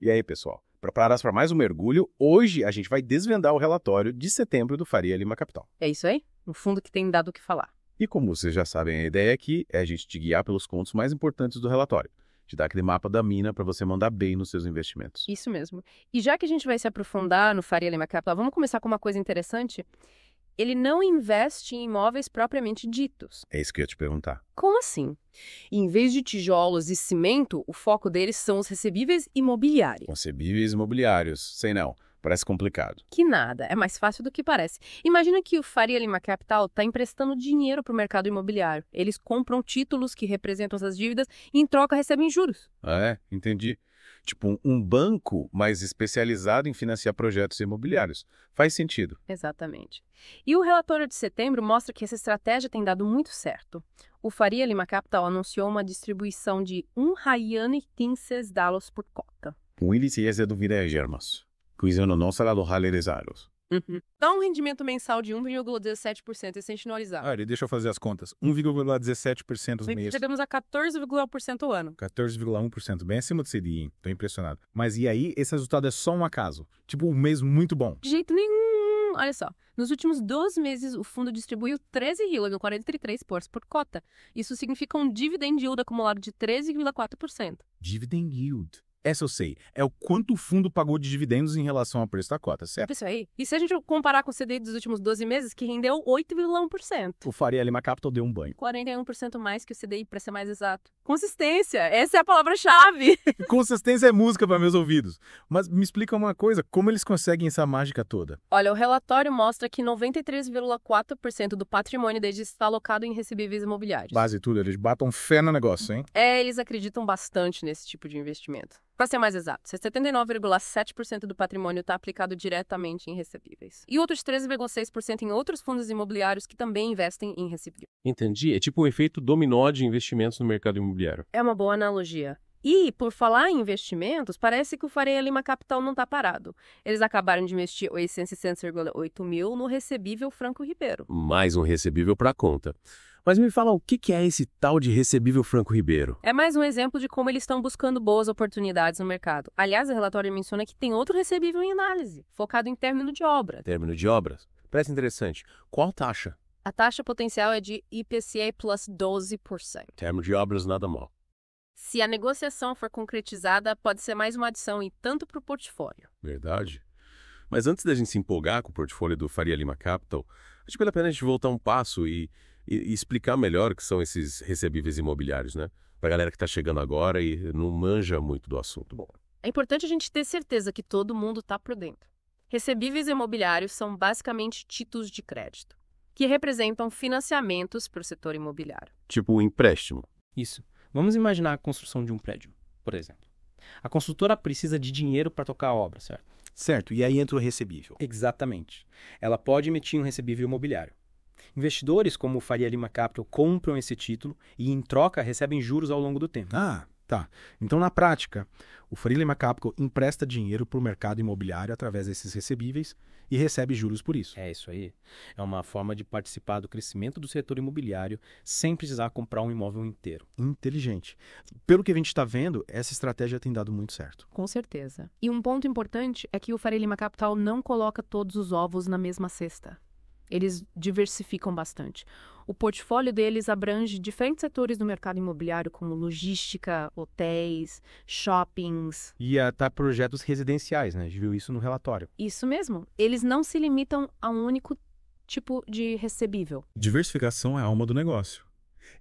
E aí, pessoal? Preparados para mais um mergulho? Hoje a gente vai desvendar o relatório de setembro do Faria Lima Capital. É isso aí? Um fundo que tem dado o que falar. E como vocês já sabem, a ideia aqui é a gente te guiar pelos pontos mais importantes do relatório. Te dar aquele mapa da mina para você mandar bem nos seus investimentos. Isso mesmo. E já que a gente vai se aprofundar no Faria Lima Capital, vamos começar com uma coisa interessante. Ele não investe em imóveis propriamente ditos. É isso que eu ia te perguntar. Como assim? Em vez de tijolos e cimento, o foco deles são os recebíveis imobiliários. Concebíveis imobiliários. Sei não. Parece complicado. Que nada, é mais fácil do que parece. Imagina que o Faria Lima Capital está emprestando dinheiro para o mercado imobiliário. Eles compram títulos que representam essas dívidas e em troca recebem juros. Ah, é? Entendi. Tipo um banco mais especializado em financiar projetos imobiliários. Faz sentido. Exatamente. E o relatório de setembro mostra que essa estratégia tem dado muito certo. O Faria Lima Capital anunciou uma distribuição de $1,15 por cota. O índice é do Germas. Cuidando não será do realizados. Dá um rendimento mensal de 1,17% excepcionalizado. Deixa eu fazer as contas. 1,17% no mês. Recebemos a 14,1% ao ano. 14,1%, bem acima do CDI, hein? Tô impressionado. Mas e aí, esse resultado é só um acaso? Tipo, um mês muito bom. De jeito nenhum. Olha só, nos últimos 12 meses o fundo distribuiu 13,43% por cota. Isso significa um dividend yield acumulado de 13,4%. Dividend yield. Essa eu sei. É o quanto o fundo pagou de dividendos em relação ao preço da cota, certo? Isso aí. E se a gente comparar com o CDI dos últimos 12 meses, que rendeu 8,1%. O Faria Lima Capital deu um banho. 41% mais que o CDI, para ser mais exato. Consistência, essa é a palavra-chave. Consistência é música para meus ouvidos. Mas me explica uma coisa, como eles conseguem essa mágica toda? Olha, o relatório mostra que 93,4% do patrimônio deles está alocado em recebíveis imobiliários. Base tudo, eles batam fé no negócio, hein? Eles acreditam bastante nesse tipo de investimento. Para ser mais exato, 79,7% do patrimônio está aplicado diretamente em recebíveis. E outros 13,6% em outros fundos imobiliários que também investem em recebíveis. Entendi. É tipo um efeito dominó de investimentos no mercado imobiliário. É uma boa analogia. E, por falar em investimentos, parece que o Faria Lima Capital não está parado. Eles acabaram de investir 860,8 mil no recebível Franco Ribeiro. Mais um recebível para conta. Mas me fala, o que é esse tal de recebível Franco Ribeiro? É mais um exemplo de como eles estão buscando boas oportunidades no mercado. Aliás, o relatório menciona que tem outro recebível em análise, focado em término de obra. Término de obras? Parece interessante. Qual taxa? A taxa potencial é de IPCA plus 12%. Término de obras, nada mal. Se a negociação for concretizada, pode ser mais uma adição e tanto para o portfólio. Verdade. Mas antes da gente se empolgar com o portfólio do Faria Lima Capital, acho que vale a pena a gente voltar um passo e explicar melhor o que são esses recebíveis imobiliários, né? Pra galera que tá chegando agora e não manja muito do assunto. Bom, É importante a gente ter certeza que todo mundo está por dentro. Recebíveis imobiliários são basicamente títulos de crédito, que representam financiamentos para o setor imobiliário. tipo um empréstimo. Isso. Vamos imaginar a construção de um prédio, por exemplo. A construtora precisa de dinheiro para tocar a obra, certo? Certo, e aí entra o recebível. Exatamente. Ela pode emitir um recebível imobiliário. Investidores como o Faria Lima Capital compram esse título e, em troca, recebem juros ao longo do tempo. Ah, tá. Então, na prática, o Faria Lima Capital empresta dinheiro para o mercado imobiliário através desses recebíveis e recebe juros por isso. É isso aí. É uma forma de participar do crescimento do setor imobiliário sem precisar comprar um imóvel inteiro. Inteligente. Pelo que a gente está vendo, essa estratégia tem dado muito certo. Com certeza. E um ponto importante é que o Faria Lima Capital não coloca todos os ovos na mesma cesta. Eles diversificam bastante. O portfólio deles abrange diferentes setores do mercado imobiliário, como logística, hotéis, shoppings. E até projetos residenciais, né? A gente viu isso no relatório. Isso mesmo. Eles não se limitam a um único tipo de recebível. Diversificação é a alma do negócio.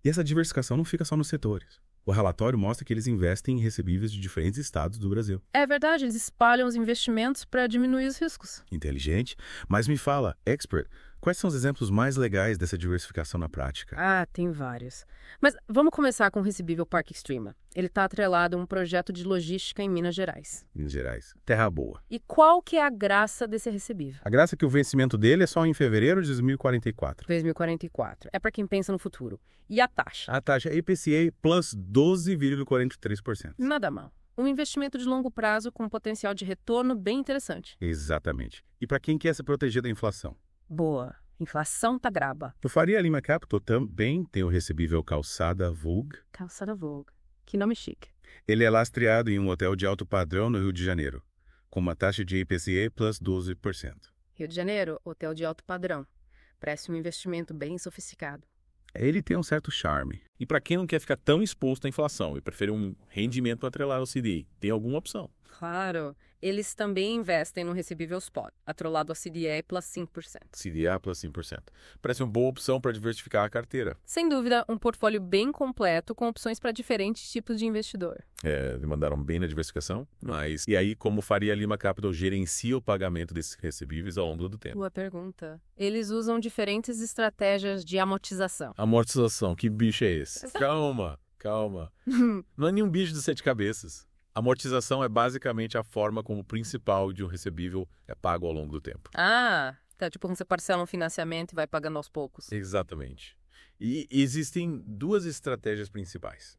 E essa diversificação não fica só nos setores. O relatório mostra que eles investem em recebíveis de diferentes estados do Brasil. É verdade, eles espalham os investimentos para diminuir os riscos. Inteligente, mas me fala, expert, quais são os exemplos mais legais dessa diversificação na prática? Ah, tem vários. Mas vamos começar com o recebível Parque Extrema. Ele está atrelado a um projeto de logística em Minas Gerais. Minas Gerais. Terra boa. E qual que é a graça desse recebível? A graça é que o vencimento dele é só em fevereiro de 2044. 2044. É para quem pensa no futuro. E a taxa? A taxa é IPCA plus 12,43%. Nada mal. Um investimento de longo prazo com potencial de retorno bem interessante. Exatamente. E para quem quer se proteger da inflação? Boa. Inflação tá graba. O Faria Lima Capital também tem o recebível Calçada Vogue. Calçada Vogue. Que nome chique. Ele é lastreado em um hotel de alto padrão no Rio de Janeiro, com uma taxa de IPCA plus 12%. Rio de Janeiro, hotel de alto padrão. Parece um investimento bem sofisticado. Ele tem um certo charme. E para quem não quer ficar tão exposto à inflação e prefere um rendimento atrelado ao CDI, tem alguma opção? Claro, eles também investem no recebível spot, atrelado a CDI plus 5%. CDA plus 5%. Parece uma boa opção para diversificar a carteira. Sem dúvida, um portfólio bem completo com opções para diferentes tipos de investidor. Mandaram bem na diversificação, mas e aí como Faria Lima Capital gerencia o pagamento desses recebíveis ao longo do tempo? Boa pergunta. Eles usam diferentes estratégias de amortização. Amortização, que bicho é esse? Calma. Não é nenhum bicho de 7 cabeças. Amortização é basicamente a forma como o principal de um recebível é pago ao longo do tempo. Ah, tá. Tipo, quando você parcela um financiamento e vai pagando aos poucos. Exatamente. E existem duas estratégias principais: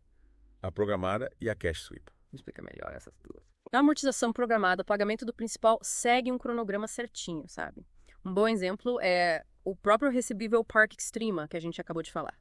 a programada e a cash sweep. Me explica melhor essas duas. A amortização programada, o pagamento do principal segue um cronograma certinho, sabe? Um bom exemplo é o próprio recebível Park Extrema, que a gente acabou de falar.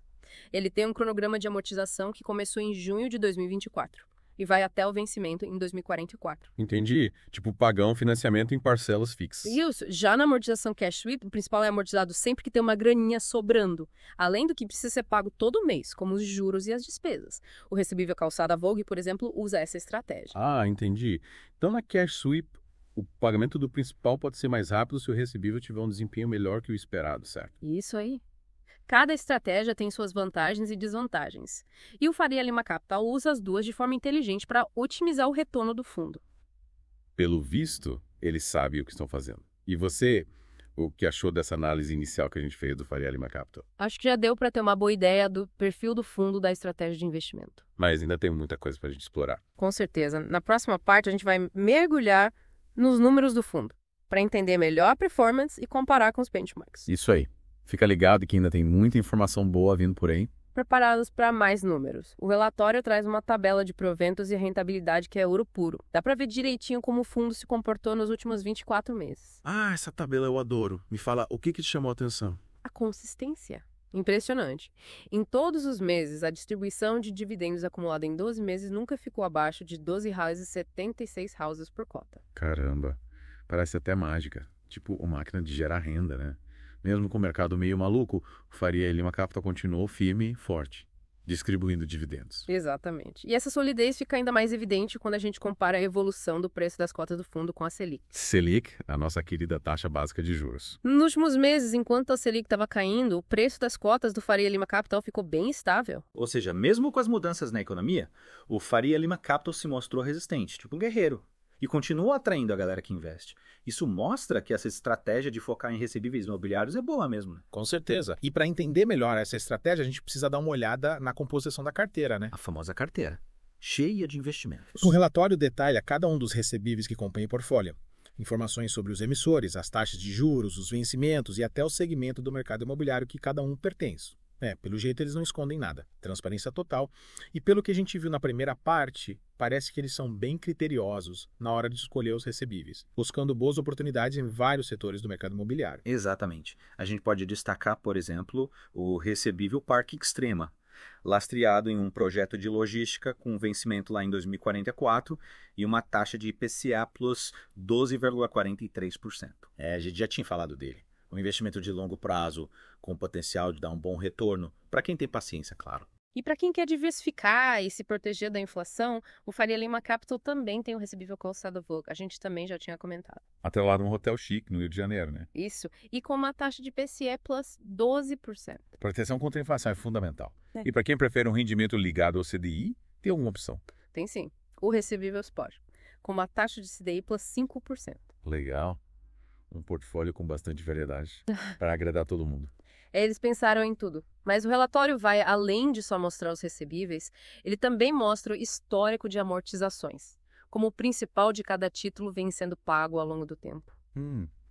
Ele tem um cronograma de amortização que começou em junho de 2024. E vai até o vencimento em 2044. Entendi. Tipo, pagar um financiamento em parcelas fixas. Isso. Já na amortização cash sweep, o principal é amortizado sempre que tem uma graninha sobrando, além do que precisa ser pago todo mês, como os juros e as despesas. O recebível calçada Vogue, por exemplo, usa essa estratégia. Ah, entendi. Então, na cash sweep, o pagamento do principal pode ser mais rápido se o recebível tiver um desempenho melhor que o esperado, certo? Isso aí. Cada estratégia tem suas vantagens e desvantagens. E o Faria Lima Capital usa as duas de forma inteligente para otimizar o retorno do fundo. Pelo visto, eles sabem o que estão fazendo. E você, o que achou dessa análise inicial que a gente fez do Faria Lima Capital? Acho que já deu para ter uma boa ideia do perfil do fundo da estratégia de investimento. Mas ainda tem muita coisa para a gente explorar. Com certeza. Na próxima parte, a gente vai mergulhar nos números do fundo, para entender melhor a performance e comparar com os benchmarks. Isso aí. Fica ligado que ainda tem muita informação boa vindo por aí. Preparados para mais números. O relatório traz uma tabela de proventos e rentabilidade que é ouro puro. Dá para ver direitinho como o fundo se comportou nos últimos 24 meses. Ah, essa tabela eu adoro. Me fala, o que te chamou a atenção? A consistência. Impressionante. Em todos os meses, a distribuição de dividendos acumulada em 12 meses nunca ficou abaixo de 12,76 houses por cota. Caramba, parece até mágica. Tipo uma máquina de gerar renda, né? Mesmo com o mercado meio maluco, o Faria Lima Capital continuou firme e forte, distribuindo dividendos. Exatamente. E essa solidez fica ainda mais evidente quando a gente compara a evolução do preço das cotas do fundo com a Selic. Selic, a nossa querida taxa básica de juros. Nos últimos meses, enquanto a Selic estava caindo, o preço das cotas do Faria Lima Capital ficou bem estável. Ou seja, mesmo com as mudanças na economia, o Faria Lima Capital se mostrou resistente, tipo um guerreiro. E continua atraindo a galera que investe. Isso mostra que essa estratégia de focar em recebíveis imobiliários é boa mesmo, né? Com certeza. E para entender melhor essa estratégia, a gente precisa dar uma olhada na composição da carteira, né? A famosa carteira, cheia de investimentos. O relatório detalha cada um dos recebíveis que compõem o portfólio. Informações sobre os emissores, as taxas de juros, os vencimentos e até o segmento do mercado imobiliário que cada um pertence. Pelo jeito eles não escondem nada. Transparência total. E pelo que a gente viu na primeira parte, parece que eles são bem criteriosos na hora de escolher os recebíveis, buscando boas oportunidades em vários setores do mercado imobiliário. Exatamente. A gente pode destacar, por exemplo, o recebível Park Extrema, lastreado em um projeto de logística com vencimento lá em 2044 e uma taxa de IPCA plus 12,43%. A gente já tinha falado dele. Um investimento de longo prazo com potencial de dar um bom retorno, para quem tem paciência, claro. E para quem quer diversificar e se proteger da inflação, o Faria Lima Capital também tem o recebível calçada Vogue. A gente também já tinha comentado. Atrelado a um hotel chique no Rio de Janeiro, né? Isso. E com uma taxa de IPCA plus 12%. Proteção contra a inflação é fundamental. E para quem prefere um rendimento ligado ao CDI, tem alguma opção? Tem sim. O recebível Spot, com uma taxa de CDI plus 5%. Legal. Um portfólio com bastante variedade para agradar todo mundo. Eles pensaram em tudo. Mas o relatório vai além de só mostrar os recebíveis, ele também mostra o histórico de amortizações, como o principal de cada título vem sendo pago ao longo do tempo.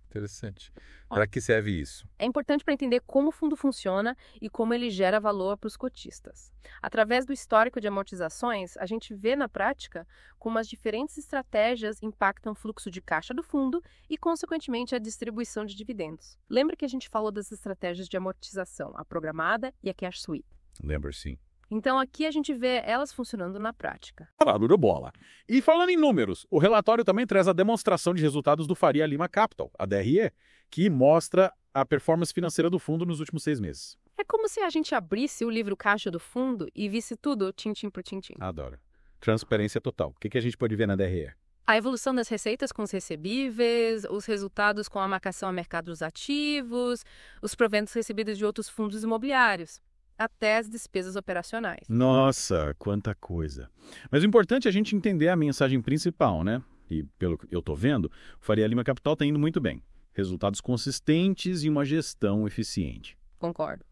Interessante. Para que serve isso? É importante para entender como o fundo funciona e como ele gera valor para os cotistas. Através do histórico de amortizações, a gente vê na prática como as diferentes estratégias impactam o fluxo de caixa do fundo e, consequentemente, a distribuição de dividendos. Lembra que a gente falou das estratégias de amortização, a programada e a cash sweep? Lembra sim. Então aqui a gente vê elas funcionando na prática. Parado de bola. E falando em números, o relatório também traz a demonstração de resultados do Faria Lima Capital, a DRE, que mostra a performance financeira do fundo nos últimos 6 meses. É como se a gente abrisse o livro caixa do fundo e visse tudo tintim por tintim. Adoro. Transparência total. O que a gente pode ver na DRE? A evolução das receitas com os recebíveis, os resultados com a marcação a mercados ativos, os proventos recebidos de outros fundos imobiliários, até as despesas operacionais. Nossa, quanta coisa. Mas o importante é a gente entender a mensagem principal, né? E pelo que eu tô vendo, o Faria Lima Capital tá indo muito bem. Resultados consistentes e uma gestão eficiente. Concordo.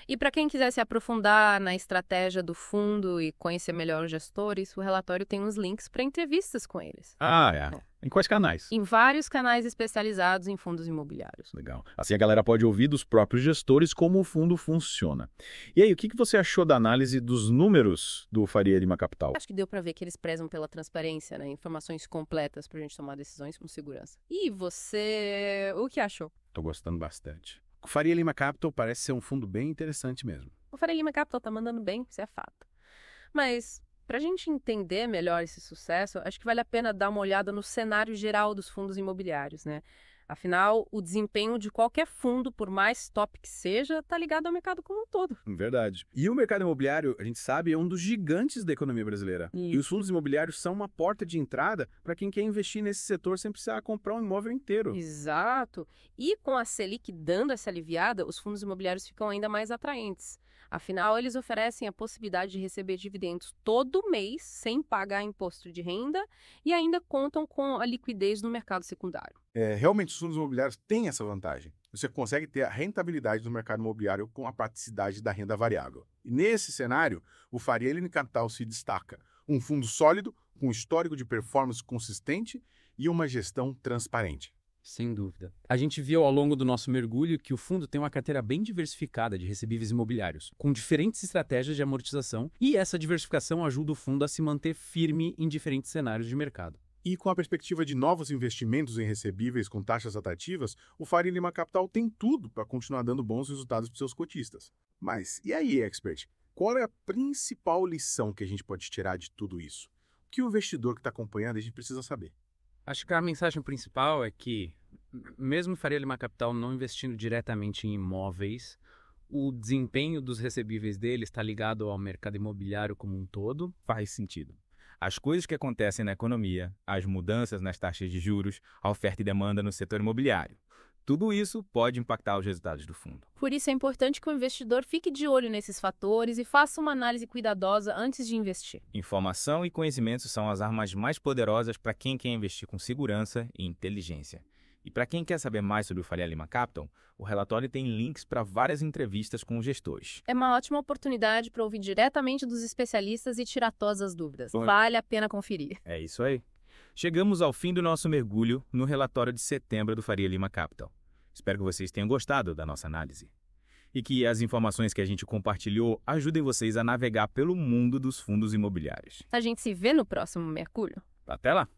E para quem quiser se aprofundar na estratégia do fundo e conhecer melhor os gestores, o relatório tem uns links para entrevistas com eles. Ah, é. Em quais canais? Em vários canais especializados em fundos imobiliários. Legal. Assim a galera pode ouvir dos próprios gestores como o fundo funciona. E aí, o que você achou da análise dos números do Faria Lima Capital? Acho que deu para ver que eles prezam pela transparência, né? Informações completas para a gente tomar decisões com segurança. E você, o que achou? Tô gostando bastante. O Faria Lima Capital parece ser um fundo bem interessante mesmo. O Faria Lima Capital tá mandando bem, isso é fato. Mas, para a gente entender melhor esse sucesso, acho que vale a pena dar uma olhada no cenário geral dos fundos imobiliários, né? Afinal, o desempenho de qualquer fundo, por mais top que seja, está ligado ao mercado como um todo. Verdade. E o mercado imobiliário, a gente sabe, é um dos gigantes da economia brasileira. E os fundos imobiliários são uma porta de entrada para quem quer investir nesse setor sem precisar comprar um imóvel inteiro. Exato. E com a Selic dando essa aliviada, os fundos imobiliários ficam ainda mais atraentes. Afinal, eles oferecem a possibilidade de receber dividendos todo mês, sem pagar imposto de renda, e ainda contam com a liquidez no mercado secundário. Realmente, os fundos imobiliários têm essa vantagem. Você consegue ter a rentabilidade do mercado imobiliário com a praticidade da renda variável. E nesse cenário, o Faria Lima Capital se destaca. Um fundo sólido, com histórico de performance consistente e uma gestão transparente. Sem dúvida. A gente viu ao longo do nosso mergulho que o fundo tem uma carteira bem diversificada de recebíveis imobiliários, com diferentes estratégias de amortização, e essa diversificação ajuda o fundo a se manter firme em diferentes cenários de mercado. E com a perspectiva de novos investimentos em recebíveis com taxas atrativas, o Faria Lima Capital tem tudo para continuar dando bons resultados para seus cotistas. Mas e aí, expert? Qual é a principal lição que a gente pode tirar de tudo isso? O que o investidor que está acompanhando a gente precisa saber? Acho que a mensagem principal é que, mesmo Faria Lima Capital não investindo diretamente em imóveis, o desempenho dos recebíveis dele está ligado ao mercado imobiliário como um todo. Faz sentido. As coisas que acontecem na economia, as mudanças nas taxas de juros, a oferta e demanda no setor imobiliário. Tudo isso pode impactar os resultados do fundo. Por isso é importante que o investidor fique de olho nesses fatores e faça uma análise cuidadosa antes de investir. Informação e conhecimento são as armas mais poderosas para quem quer investir com segurança e inteligência. E para quem quer saber mais sobre o Faria Lima Capital, o relatório tem links para várias entrevistas com os gestores. É uma ótima oportunidade para ouvir diretamente dos especialistas e tirar todas as dúvidas. Vale a pena conferir. É isso aí. Chegamos ao fim do nosso mergulho no relatório de setembro do Faria Lima Capital. Espero que vocês tenham gostado da nossa análise. E que as informações que a gente compartilhou ajudem vocês a navegar pelo mundo dos fundos imobiliários. A gente se vê no próximo mergulho. Até lá!